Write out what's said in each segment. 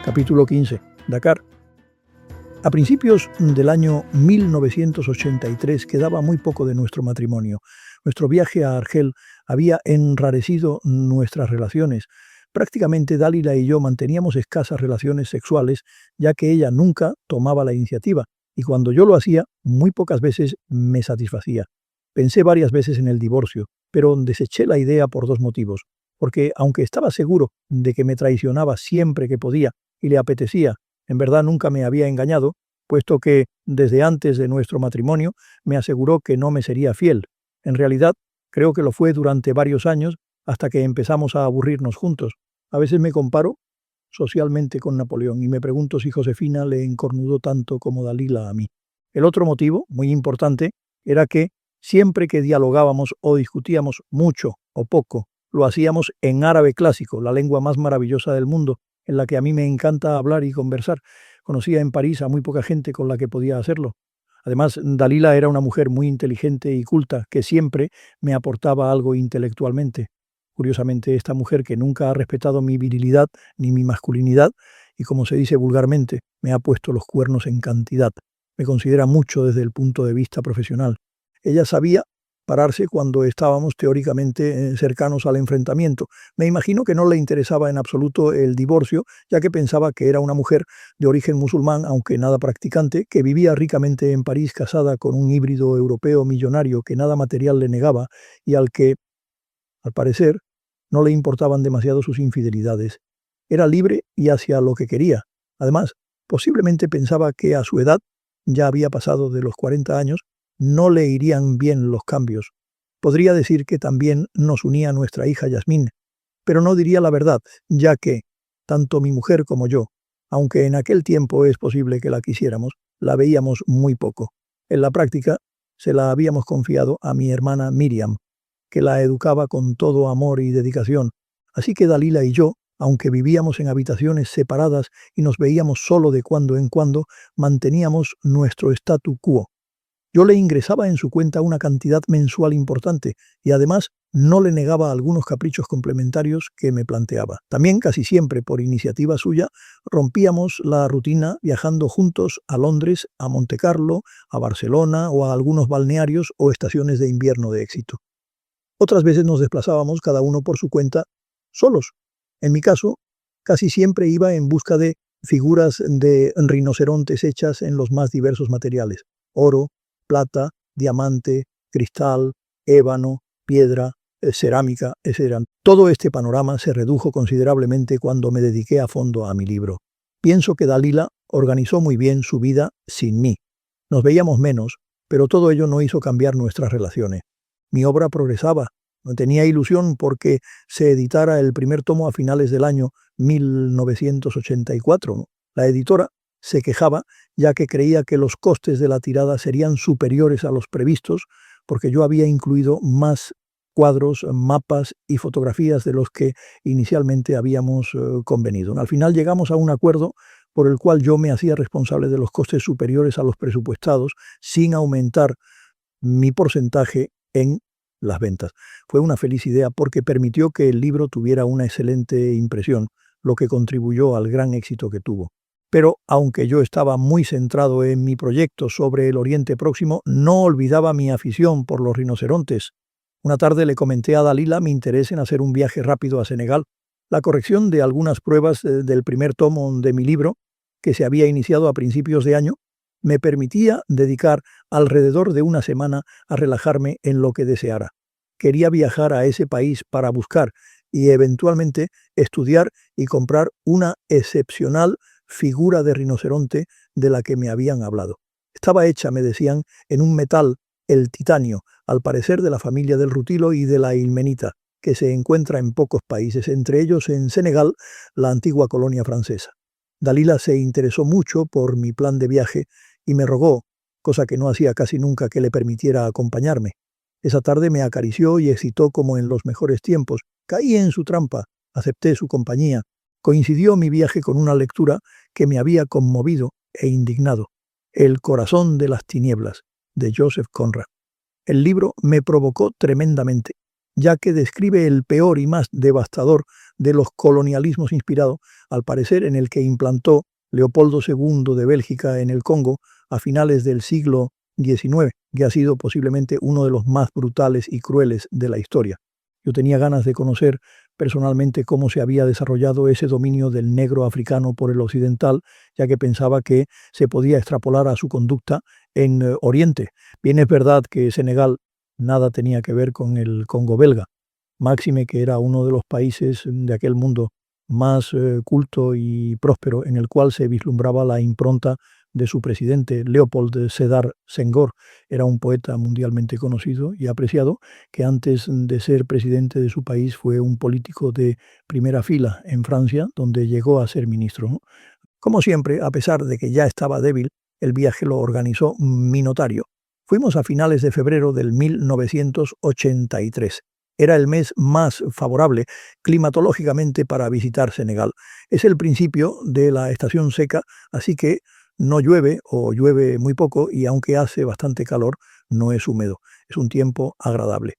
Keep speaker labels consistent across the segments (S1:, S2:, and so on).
S1: Capítulo 15. Dakar. A principios del año 1983 quedaba muy poco de nuestro matrimonio. Nuestro viaje a Argel había enrarecido nuestras relaciones. Prácticamente Dalila y yo manteníamos escasas relaciones sexuales, ya que ella nunca tomaba la iniciativa, y cuando yo lo hacía, muy pocas veces me satisfacía. Pensé varias veces en el divorcio, pero deseché la idea por dos motivos. Porque aunque estaba seguro de que me traicionaba siempre que podía, y le apetecía, en verdad nunca me había engañado, puesto que, desde antes de nuestro matrimonio, me aseguró que no me sería fiel. En realidad, creo que lo fue durante varios años, hasta que empezamos a aburrirnos juntos. A veces me comparo socialmente con Napoleón y me pregunto si Josefina le encornudó tanto como Dalila a mí. El otro motivo, muy importante, era que siempre que dialogábamos o discutíamos mucho o poco, lo hacíamos en árabe clásico, la lengua más maravillosa del mundo, en la que a mí me encanta hablar y conversar. Conocía en París a muy poca gente con la que podía hacerlo. Además, Dalila era una mujer muy inteligente y culta, que siempre me aportaba algo intelectualmente. Curiosamente, esta mujer que nunca ha respetado mi virilidad ni mi masculinidad, y como se dice vulgarmente, me ha puesto los cuernos en cantidad. Me considera mucho desde el punto de vista profesional. Ella sabía pararse cuando estábamos teóricamente cercanos al enfrentamiento. Me imagino que no le interesaba en absoluto el divorcio, ya que pensaba que era una mujer de origen musulmán, aunque nada practicante, que vivía ricamente en París casada con un híbrido europeo millonario que nada material le negaba y al que, al parecer, no le importaban demasiado sus infidelidades. Era libre y hacía lo que quería. Además, posiblemente pensaba que a su edad, ya había pasado de los 40 años, no le irían bien los cambios. Podría decir que también nos unía nuestra hija Yasmín, pero no diría la verdad, ya que, tanto mi mujer como yo, aunque en aquel tiempo es posible que la quisiéramos, la veíamos muy poco. En la práctica, se la habíamos confiado a mi hermana Miriam, que la educaba con todo amor y dedicación. Así que Dalila y yo, aunque vivíamos en habitaciones separadas y nos veíamos solo de cuando en cuando, manteníamos nuestro statu quo. Yo le ingresaba en su cuenta una cantidad mensual importante y además no le negaba algunos caprichos complementarios que me planteaba. También, casi siempre por iniciativa suya, rompíamos la rutina viajando juntos a Londres, a Montecarlo, a Barcelona o a algunos balnearios o estaciones de invierno de éxito. Otras veces nos desplazábamos cada uno por su cuenta, solos. En mi caso, casi siempre iba en busca de figuras de rinocerontes hechas en los más diversos materiales: oro, plata, diamante, cristal, ébano, piedra, cerámica, etc. Todo este panorama se redujo considerablemente cuando me dediqué a fondo a mi libro. Pienso que Dalila organizó muy bien su vida sin mí. Nos veíamos menos, pero todo ello no hizo cambiar nuestras relaciones. Mi obra progresaba. Tenía ilusión porque se editara el primer tomo a finales del año 1984. La editora se quejaba, ya que creía que los costes de la tirada serían superiores a los previstos, porque yo había incluido más cuadros, mapas y fotografías de los que inicialmente habíamos convenido. Al final llegamos a un acuerdo por el cual yo me hacía responsable de los costes superiores a los presupuestados, sin aumentar mi porcentaje en las ventas. Fue una feliz idea porque permitió que el libro tuviera una excelente impresión, lo que contribuyó al gran éxito que tuvo. Pero, aunque yo estaba muy centrado en mi proyecto sobre el Oriente Próximo, no olvidaba mi afición por los rinocerontes. Una tarde le comenté a Dalila mi interés en hacer un viaje rápido a Senegal. La corrección de algunas pruebas del primer tomo de mi libro, que se había iniciado a principios de año, me permitía dedicar alrededor de una semana a relajarme en lo que deseara. Quería viajar a ese país para buscar y eventualmente estudiar y comprar una excepcional figura de rinoceronte de la que me habían hablado. Estaba hecha, me decían, en un metal, el titanio, al parecer de la familia del rutilo y de la ilmenita, que se encuentra en pocos países, entre ellos en Senegal, la antigua colonia francesa. Dalila se interesó mucho por mi plan de viaje y me rogó, cosa que no hacía casi nunca, que le permitiera acompañarme. Esa tarde me acarició y excitó como en los mejores tiempos. Caí en su trampa, acepté su compañía. Coincidió mi viaje con una lectura que me había conmovido e indignado: El corazón de las tinieblas, de Joseph Conrad. El libro me provocó tremendamente. ya que describe el peor y más devastador de los colonialismos inspirado, al parecer en el que implantó Leopoldo II de Bélgica en el Congo a finales del siglo XIX, que ha sido posiblemente uno de los más brutales y crueles de la historia. Yo tenía ganas de conocer personalmente cómo se había desarrollado ese dominio del negro africano por el occidental, ya que pensaba que se podía extrapolar a su conducta en Oriente. Bien es verdad que Senegal nada tenía que ver con el Congo belga, máxime que era uno de los países de aquel mundo más culto y próspero, en el cual se vislumbraba la impronta de su presidente, Léopold Sédar Senghor. Era un poeta mundialmente conocido y apreciado, que antes de ser presidente de su país fue un político de primera fila en Francia, donde llegó a ser ministro, ¿no? Como siempre, a pesar de que ya estaba débil, el viaje lo organizó Minotario. Fuimos a finales de febrero del 1983. Era el mes más favorable climatológicamente para visitar Senegal. Es el principio de la estación seca, así que no llueve o llueve muy poco y aunque hace bastante calor, no es húmedo. Es un tiempo agradable.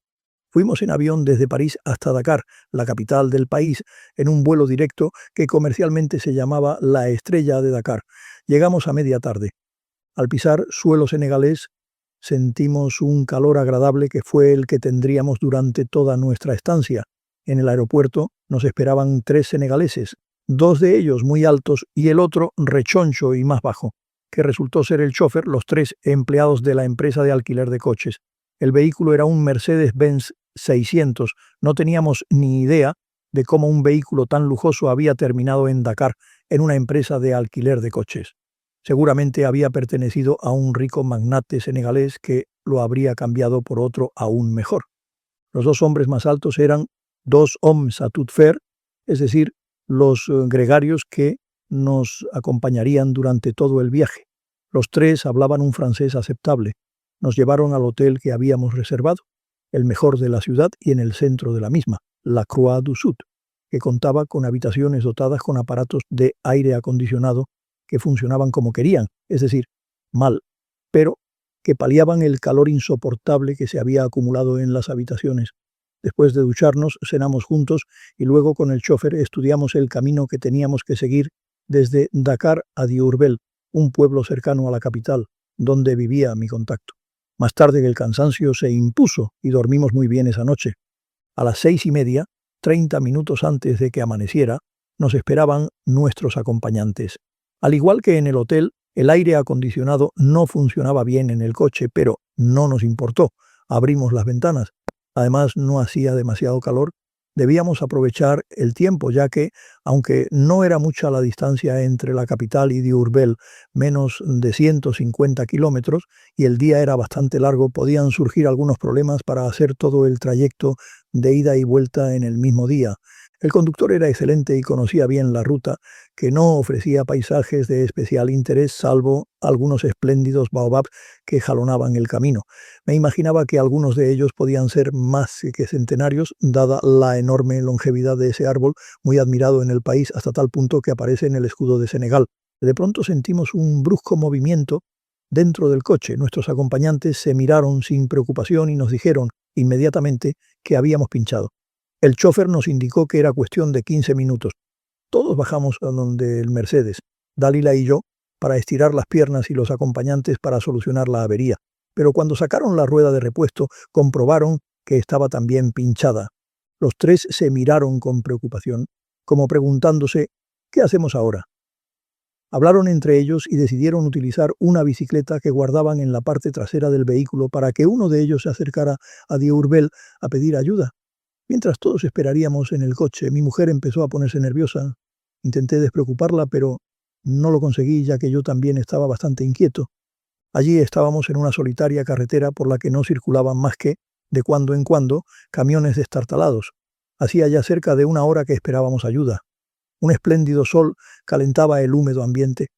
S1: Fuimos en avión desde París hasta Dakar, la capital del país, en un vuelo directo que comercialmente se llamaba La Estrella de Dakar. Llegamos a media tarde. Al pisar suelo senegalés, sentimos un calor agradable que fue el que tendríamos durante toda nuestra estancia. En el aeropuerto nos esperaban 3 senegaleses, 2 de ellos muy altos y el otro rechoncho y más bajo, que resultó ser el chofer, los 3 empleados de la empresa de alquiler de coches. El vehículo era un Mercedes-Benz 600. No teníamos ni idea de cómo un vehículo tan lujoso había terminado en Dakar, en una empresa de alquiler de coches. Seguramente había pertenecido a un rico magnate senegalés que lo habría cambiado por otro aún mejor. Los 2 hombres más altos eran 2 hommes à tout faire, es decir, los gregarios que nos acompañarían durante todo el viaje. Los 3 hablaban un francés aceptable. Nos llevaron al hotel que habíamos reservado, el mejor de la ciudad y en el centro de la misma, la Croix du Sud, que contaba con habitaciones dotadas con aparatos de aire acondicionado que funcionaban como querían, es decir, mal, pero que paliaban el calor insoportable que se había acumulado en las habitaciones. Después de ducharnos, cenamos juntos y luego con el chofer estudiamos el camino que teníamos que seguir desde Dakar a Diourbel, un pueblo cercano a la capital, donde vivía mi contacto. Más tarde el cansancio se impuso y dormimos muy bien esa noche. A las 6:30, 30 minutos antes de que amaneciera, nos esperaban nuestros acompañantes. Al igual que en el hotel, el aire acondicionado no funcionaba bien en el coche, pero no nos importó. Abrimos las ventanas. Además, no hacía demasiado calor. Debíamos aprovechar el tiempo, ya que, aunque no era mucha la distancia entre la capital y Diourbel, menos de 150 kilómetros, y el día era bastante largo, podían surgir algunos problemas para hacer todo el trayecto de ida y vuelta en el mismo día. El conductor era excelente y conocía bien la ruta, que no ofrecía paisajes de especial interés, salvo algunos espléndidos baobabs que jalonaban el camino. Me imaginaba que algunos de ellos podían ser más que centenarios, dada la enorme longevidad de ese árbol, muy admirado en el país hasta tal punto que aparece en el escudo de Senegal. De pronto sentimos un brusco movimiento dentro del coche. Nuestros acompañantes se miraron sin preocupación y nos dijeron inmediatamente que habíamos pinchado. El chofer nos indicó que era cuestión de 15 minutos. Todos bajamos a donde el Mercedes, Dalila y yo, para estirar las piernas y los acompañantes para solucionar la avería. Pero cuando sacaron la rueda de repuesto, comprobaron que estaba también pinchada. Los 3 se miraron con preocupación, como preguntándose, ¿qué hacemos ahora? Hablaron entre ellos y decidieron utilizar una bicicleta que guardaban en la parte trasera del vehículo para que uno de ellos se acercara a Diourbel a pedir ayuda. Mientras todos esperaríamos en el coche, mi mujer empezó a ponerse nerviosa. Intenté despreocuparla, pero no lo conseguí, ya que yo también estaba bastante inquieto. Allí estábamos en una solitaria carretera por la que no circulaban más que, de cuando en cuando, camiones destartalados. Hacía ya cerca de 1 hora que esperábamos ayuda. Un espléndido sol calentaba el húmedo ambiente.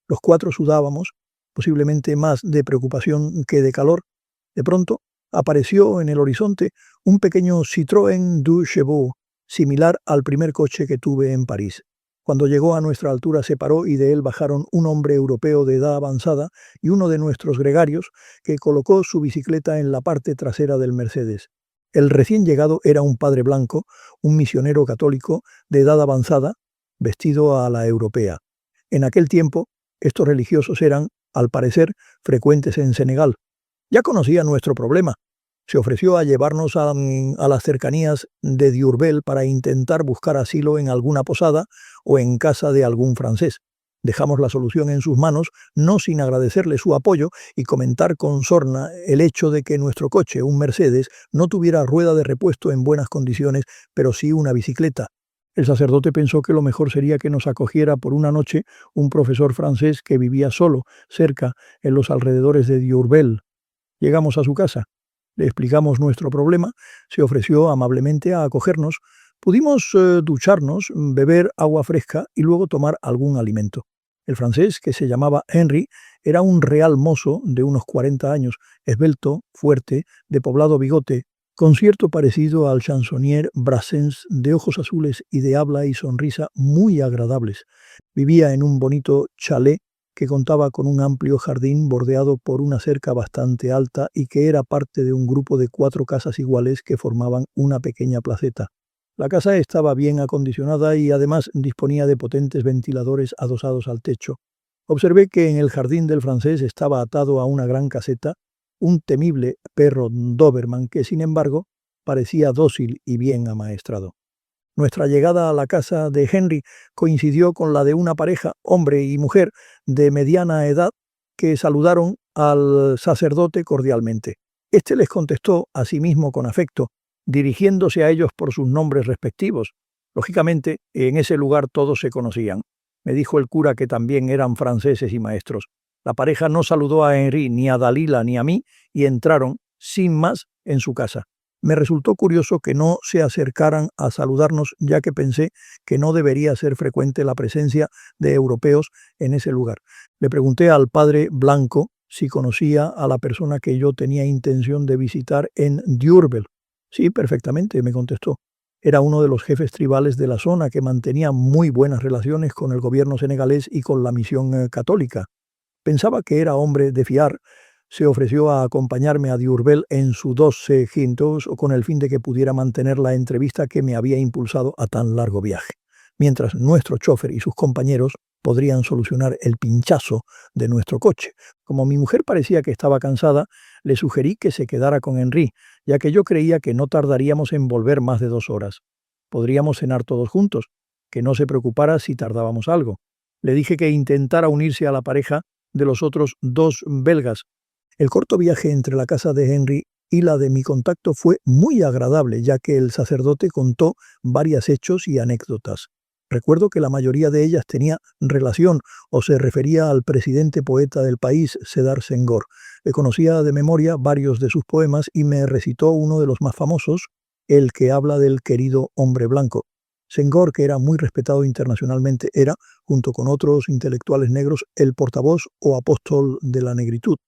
S1: Los 4 sudábamos, posiblemente más de preocupación que de calor. De pronto, apareció en el horizonte un pequeño Citroën 2 Chevaux, similar al primer coche que tuve en París. Cuando llegó a nuestra altura se paró y de él bajaron un hombre europeo de edad avanzada y uno de nuestros gregarios, que colocó su bicicleta en la parte trasera del Mercedes. El recién llegado era un padre blanco, un misionero católico de edad avanzada, vestido a la europea. En aquel tiempo, estos religiosos eran, al parecer, frecuentes en Senegal. Ya conocía nuestro problema. Se ofreció a llevarnos a las cercanías de Diourbel para intentar buscar asilo en alguna posada o en casa de algún francés. Dejamos la solución en sus manos, no sin agradecerle su apoyo y comentar con sorna el hecho de que nuestro coche, un Mercedes, no tuviera rueda de repuesto en buenas condiciones, pero sí una bicicleta. El sacerdote pensó que lo mejor sería que nos acogiera por una noche un profesor francés que vivía solo, cerca, en los alrededores de Diourbel. Llegamos a su casa. Le explicamos nuestro problema, se ofreció amablemente a acogernos. Pudimos ducharnos, beber agua fresca y luego tomar algún alimento. El francés, que se llamaba Henry, era un real mozo de unos 40 años, esbelto, fuerte, de poblado bigote, con cierto parecido al chansonnier Brassens, de ojos azules y de habla y sonrisa muy agradables. Vivía en un bonito chalet que contaba con un amplio jardín bordeado por una cerca bastante alta y que era parte de un grupo de 4 casas iguales que formaban una pequeña placeta. La casa estaba bien acondicionada y además disponía de potentes ventiladores adosados al techo. Observé que en el jardín del francés estaba atado a una gran caseta un temible perro Doberman que, sin embargo, parecía dócil y bien amaestrado. Nuestra llegada a la casa de Henry coincidió con la de una pareja, hombre y mujer, de mediana edad, que saludaron al sacerdote cordialmente. Este les contestó a sí mismo con afecto, dirigiéndose a ellos por sus nombres respectivos. Lógicamente, en ese lugar todos se conocían. Me dijo el cura que también eran franceses y maestros. La pareja no saludó a Henry, ni a Dalila, ni a mí, y entraron, sin más, en su casa. Me resultó curioso que no se acercaran a saludarnos, ya que pensé que no debería ser frecuente la presencia de europeos en ese lugar. Le pregunté al padre blanco si conocía a la persona que yo tenía intención de visitar en Diourbel. Sí, perfectamente, me contestó. Era uno de los jefes tribales de la zona que mantenía muy buenas relaciones con el gobierno senegalés y con la misión católica. Pensaba que era hombre de fiar. Se ofreció a acompañarme a Diourbel en su 12 quintos con el fin de que pudiera mantener la entrevista que me había impulsado a tan largo viaje, mientras nuestro chofer y sus compañeros podrían solucionar el pinchazo de nuestro coche. Como mi mujer parecía que estaba cansada, le sugerí que se quedara con Henry, ya que yo creía que no tardaríamos en volver más de 2 horas. Podríamos cenar todos juntos, que no se preocupara si tardábamos algo. Le dije que intentara unirse a la pareja de los otros 2 belgas. El corto viaje entre la casa de Henry y la de mi contacto fue muy agradable, ya que el sacerdote contó varios hechos y anécdotas. Recuerdo que la mayoría de ellas tenía relación o se refería al presidente poeta del país, Cédar Senghor. Le conocía de memoria varios de sus poemas y me recitó uno de los más famosos, el que habla del querido hombre blanco. Senghor, que era muy respetado internacionalmente, era, junto con otros intelectuales negros, el portavoz o apóstol de la negritud,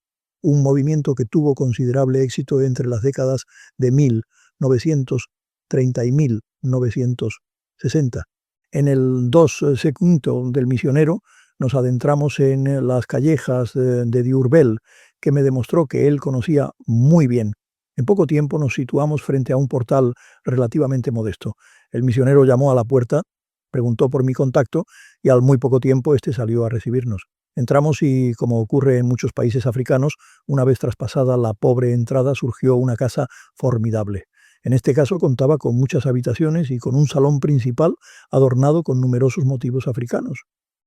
S1: un movimiento que tuvo considerable éxito entre las décadas de 1930 y 1960. En el 2 segundo del misionero nos adentramos en las callejas de Diourbel, que me demostró que él conocía muy bien. En poco tiempo nos situamos frente a un portal relativamente modesto. El misionero llamó a la puerta, preguntó por mi contacto y al muy poco tiempo este salió a recibirnos. Entramos y, como ocurre en muchos países africanos, una vez traspasada la pobre entrada surgió una casa formidable. En este caso contaba con muchas habitaciones y con un salón principal adornado con numerosos motivos africanos.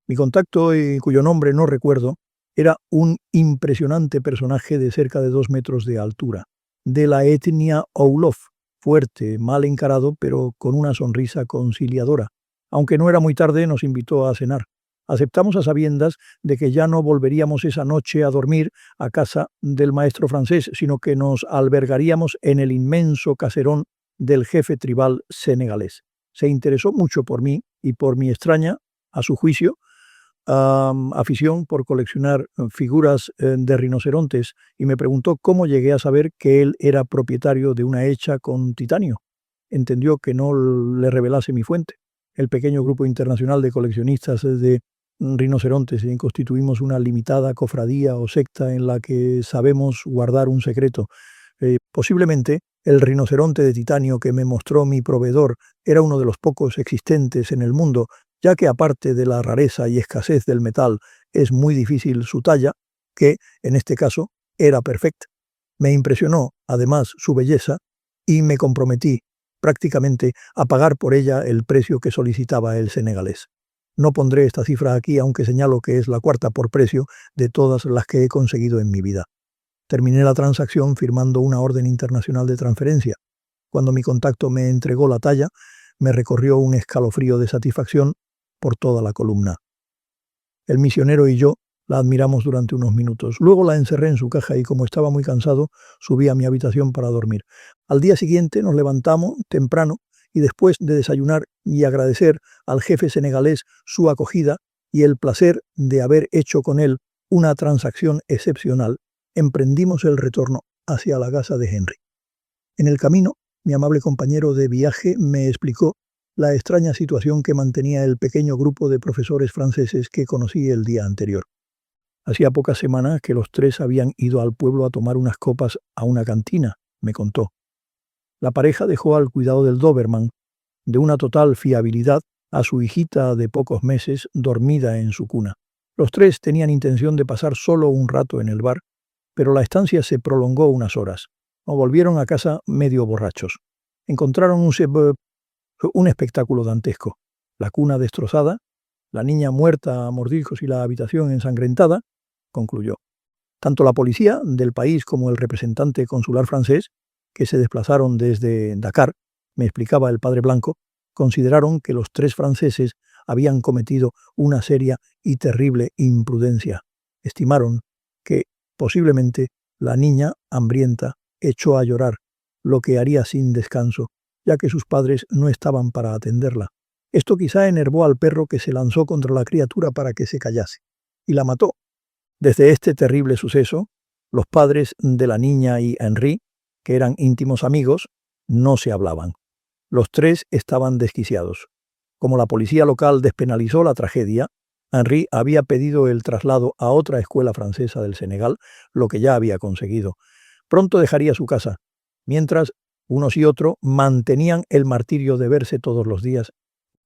S1: Mi contacto, cuyo nombre no recuerdo, era un impresionante personaje de cerca de 2 metros de altura, de la etnia Wolof, fuerte, mal encarado, pero con una sonrisa conciliadora. Aunque no era muy tarde, nos invitó a cenar. Aceptamos a sabiendas de que ya no volveríamos esa noche a dormir a casa del maestro francés, sino que nos albergaríamos en el inmenso caserón del jefe tribal senegalés. Se interesó mucho por mí y por mi extraña, a su juicio, afición por coleccionar figuras de rinocerontes y me preguntó cómo llegué a saber que él era propietario de una hecha con titanio. Entendió que no le revelase mi fuente. El pequeño grupo internacional de coleccionistas de rinocerontes y constituimos una limitada cofradía o secta en la que sabemos guardar un secreto. Posiblemente El rinoceronte de titanio que me mostró mi proveedor era uno de los pocos existentes en el mundo, ya que aparte de la rareza y escasez del metal, es muy difícil su talla, que, en este caso, era perfecta. Me impresionó, además, su belleza, y me comprometí, prácticamente, a pagar por ella el precio que solicitaba el senegalés. No pondré esta cifra aquí, aunque señalo que es la cuarta por precio de todas las que he conseguido en mi vida. Terminé la transacción firmando una orden internacional de transferencia. Cuando mi contacto me entregó la talla, me recorrió un escalofrío de satisfacción por toda la columna. El misionero y yo la admiramos durante unos minutos. Luego la encerré en su caja y, como estaba muy cansado, subí a mi habitación para dormir. Al día siguiente nos levantamos temprano y, después de desayunar y agradecer al jefe senegalés su acogida y el placer de haber hecho con él una transacción excepcional, emprendimos el retorno hacia la casa de Henry. En el camino, mi amable compañero de viaje me explicó la extraña situación que mantenía el pequeño grupo de profesores franceses que conocí el día anterior. Hacía pocas semanas que los tres habían ido al pueblo a tomar unas copas a una cantina, me contó. La pareja dejó al cuidado del Doberman, de una total fiabilidad, a su hijita de pocos meses dormida en su cuna. Los tres tenían intención de pasar solo un rato en el bar, pero la estancia se prolongó unas horas. O volvieron a casa medio borrachos. Encontraron un espectáculo dantesco. La cuna destrozada, la niña muerta a mordiscos y la habitación ensangrentada, concluyó. Tanto la policía del país como el representante consular francés, que se desplazaron desde Dakar, me explicaba el padre Blanco, consideraron que los tres franceses habían cometido una seria y terrible imprudencia. Estimaron que, posiblemente, la niña, hambrienta, echó a llorar, lo que haría sin descanso, ya que sus padres no estaban para atenderla. Esto quizá enervó al perro, que se lanzó contra la criatura para que se callase, y la mató. Desde este terrible suceso, los padres de la niña y Henry, que eran íntimos amigos, no se hablaban. Los tres estaban desquiciados. Como la policía local despenalizó la tragedia, Henry había pedido el traslado a otra escuela francesa del Senegal, lo que ya había conseguido. Pronto dejaría su casa, mientras unos y otros mantenían el martirio de verse todos los días.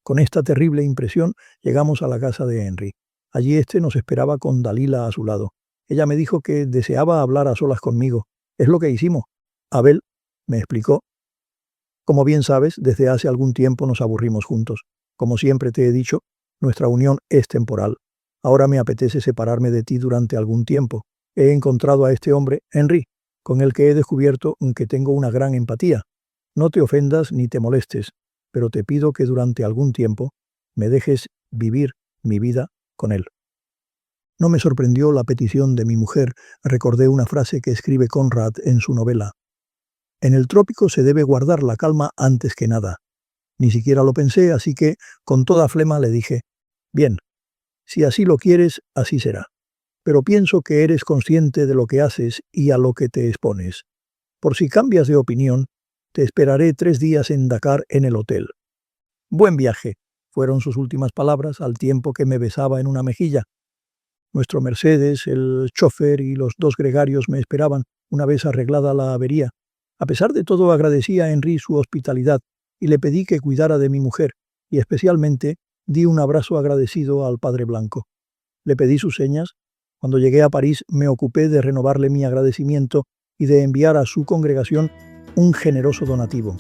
S1: Con esta terrible impresión llegamos a la casa de Henry. Allí nos esperaba con Dalila a su lado. Ella me dijo que deseaba hablar a solas conmigo. Es lo que hicimos. Abel me explicó. Como bien sabes, desde hace algún tiempo nos aburrimos juntos. Como siempre te he dicho, nuestra unión es temporal. Ahora me apetece separarme de ti durante algún tiempo. He encontrado a este hombre, Henry, con el que he descubierto que tengo una gran empatía. No te ofendas ni te molestes, pero te pido que durante algún tiempo me dejes vivir mi vida con él. No me sorprendió la petición de mi mujer. Recordé una frase que escribe Conrad en su novela. En el trópico se debe guardar la calma antes que nada. Ni siquiera lo pensé, así que, con toda flema, le dije, bien, si así lo quieres, así será. Pero pienso que eres consciente de lo que haces y a lo que te expones. Por si cambias de opinión, te esperaré 3 días en Dakar en el hotel. Buen viaje, fueron sus últimas palabras al tiempo que me besaba en una mejilla. Nuestro Mercedes, el chofer y los 2 gregarios me esperaban una vez arreglada la avería. A pesar de todo, agradecí a Henry su hospitalidad y le pedí que cuidara de mi mujer, y especialmente di un abrazo agradecido al padre Blanco. Le pedí sus señas. Cuando llegué a París me ocupé de renovarle mi agradecimiento y de enviar a su congregación un generoso donativo.